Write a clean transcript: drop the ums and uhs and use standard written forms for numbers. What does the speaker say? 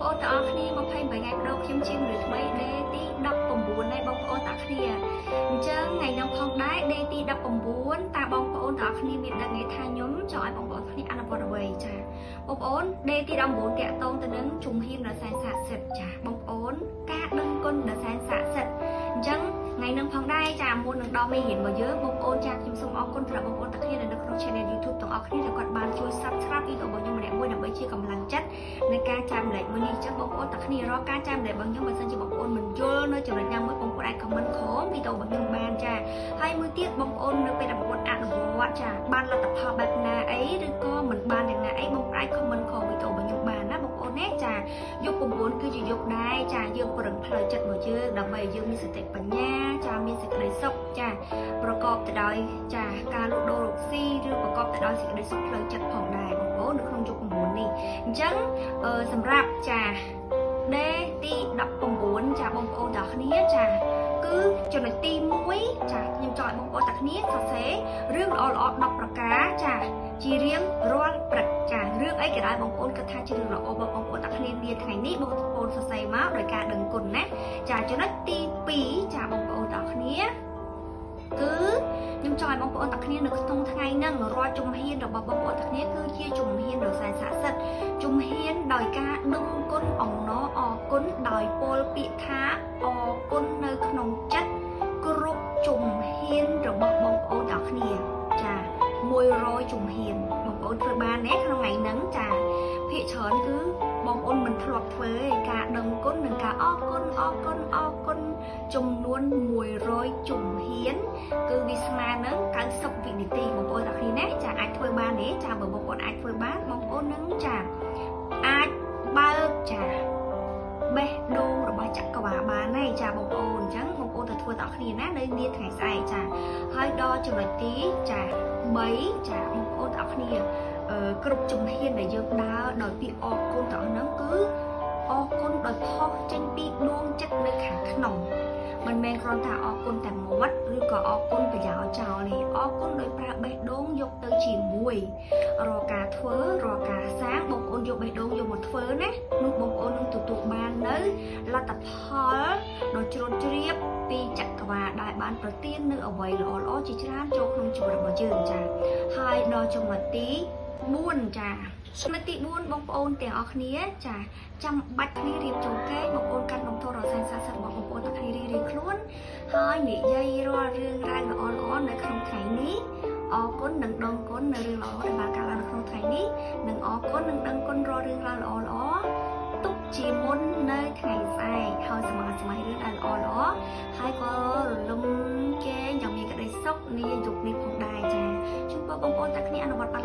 ប្អូនទាំងអស់គ្នាមកភ័យ3ថ្ងៃបដូរខ្ញុំជាមនុស្សថ្មីដេទី19នៃបងប្អូនទាំងគ្នាអញ្ចឹងថ្ងៃនេះផងដែរដេទី19តើបងប្អូនទាំងអស់គ្នាមានដឹងទេថាខ្ញុំចង់ឲ្យបងប្អូនគ្នាអនុវត្តអ្វីចាបងប្អូនដេទី19តាក់ទងទៅនឹងជំហានដ៏សែនស័ក្តិសិទ្ធិចាបងប្អូនការដឹងគុណដ៏សែនស័ក្តិសិទ្ធិអញ្ចឹងថ្ងៃនេះផងដែរចាមុននឹងដល់មេរៀនរបស់យើងបងប្អូនចាខ្ញុំសូមអរគុណសម្រាប់បងប្អូនទាំងគ្នានៅក្នុង Channel YouTube ទាំងអស់គ្នាដែលគាត់បានជួយ Subscribe វីដេអូរបស់ខ្ញុំម្នាក់មួយដើម្បីជាកម្លាំងចិត្តในការចែករំលែកមួយនេះអញ្ចឹងបងប្អូនទាំងគ្នារកការចែករំលែករបស់ខ្ញុំបើសិនជាបងប្អូនមិនយល់នៅចំណុចណាមួយបងប្អូនអាច comment ក្រោមវីដេអូរបស់ខ្ញុំបានចាហើយមួយទៀតបងប្អូននៅពេលដែលបងប្អូនអនុវត្តចាបានលទ្ធផលបែបណាអីឬក៏មិនបានយ៉ាងណាអីបងប្អូនអាច comment ក្រោមវីដេអូរបស់ខ្ញុំបានណាបងប្អូនណាចាយុគ9គឺជាយុគដែរចាយើងប្រឹងផ្លូវចិត្តរបស់យើងដើម្បីឲ្យយើងមានសតិបញ្ញាចាមានសេចក្តីសុខចាប្រកបទៅដោយចាការលូតដូររកស៊ីឬប្រកបទៅដោយសេចក្តីសុខផ្លូវចិត្តផងដែរបងប្អូននៅក្នុងយុគ9នេះអញ្ចឹងសម្រាប់ចាដេទី19ចាបងប្អូនទាំងគ្នាចាគឺចំណុចទី1ចាខ្ញុំចង់ឲ្យបងប្អូនទាំងគ្នាសរសេររឿងល្អៗ10ប្រការចាជារៀងរាល់ព្រឹកចារឿងអីក៏ដោយបងប្អូនគិតថាជារឿងល្អបងប្អូនទាំងគ្នានាថ្ងៃនេះបងប្អូនសរសេរមកដោយការដឹងគុណណាចាចំណុចទី2ចាបងប្អូនទាំងគ្នាគឺខ្ញុំចង់ឲ្យបងប្អូនទាំងគ្នានៅក្នុងថ្ងៃហ្នឹងរាល់ជំហានរបស់បងប្អូនទាំងគ្នាគឺជាជំហានដ៏សែនស័ក្តិសិទ្ធិជំហានដោយការដឹងគុណអំណរអរគុណដោយពោលពាក្យថាអរគុណនៅក្នុងចិត្តគ្រប់ជំហានរបស់បងប្អូនទាំងគ្នាចា100ជំហានបងប្អូនធ្វើបានទេក្នុងថ្ងៃហ្នឹងចាភាគច្រើនគឺបងប្អូនមិនធ្លាប់ធ្វើទេការដឹងគុណនិងការអរគុណចំនួន100ជំហានគឺវាស្មើនឹង90វិនាទីបងប្អូនទាំងគ្នាណាចាអាចធ្វើបានទេចាបើបងប្អូនអាចធ្វើបានបងប្អូននឹងចាអាចបើកចាបេះដូងរបស់ចក្រវាឡបានហើយចាបងប្អូនអញ្ចឹងបងប្អូនទៅធ្វើតគ្នាណានៅនាថ្ងៃស្អែកចាហើយដល់ចំណុចទីចា3ចាបងប្អូនទាំងគ្នាគ្រប់ជំហានដែលយើងដើរដោយពាក្យអរគុណទាំងហ្នឹងគឺអរគុណដោយផុសចេញពីដួងចិត្តនៅខាងក្នុងមិនមែនគ្រាន់តែអរគុណតែមាត់ឬក៏អរគុណប្រយោលចោលទេអរគុណដោយប្រើបេះដូងយកទៅជាមួយរាល់ការធ្វើរាល់ការសាងបងប្អូនយកបេះដូងយកមកធ្វើណានោះបងប្អូននឹងទទួលបាននៅលទ្ធផលដ៏ជ្រាលជ្រាបពីចក្រវាឡដែលបានប្រទាននៅអ្វីល្អៗជាច្រើនចូលក្នុងជីវិតរបស់យើងចាហើយដល់ចំណុចទី4ចាចំណុចទី4បងប្អូនទាំងអស់គ្នាចាចាំបាច់គ្នារៀបចំកេរបងប្អូនកាន់បន្ទោរសែនស័ក្តិសិទ្ធិរបស់បងប្អូនទាំងគ្នារៀងខ្លួនហើយនិយាយរាល់រឿងរ៉ាវល្អៗនៅក្នុងថ្ងៃនេះអរគុណនិងដឹងគុណនៅរឿងល្អដែលបានកើតឡើងនៅក្នុងថ្ងៃនេះនិងអរគុណនិងដឹងគុណរាល់រឿងរ៉ាវល្អៗទុកជាមុននៅថ្ងៃស្អែកហើយសមាសមារឿងដែលល្អៗហើយក៏រលំជែងយ៉ាងមានក្តីសុខនាយុគនេះផងដែរចាជូនបងប្អូនទាំងគ្នាអនុវត្តបាន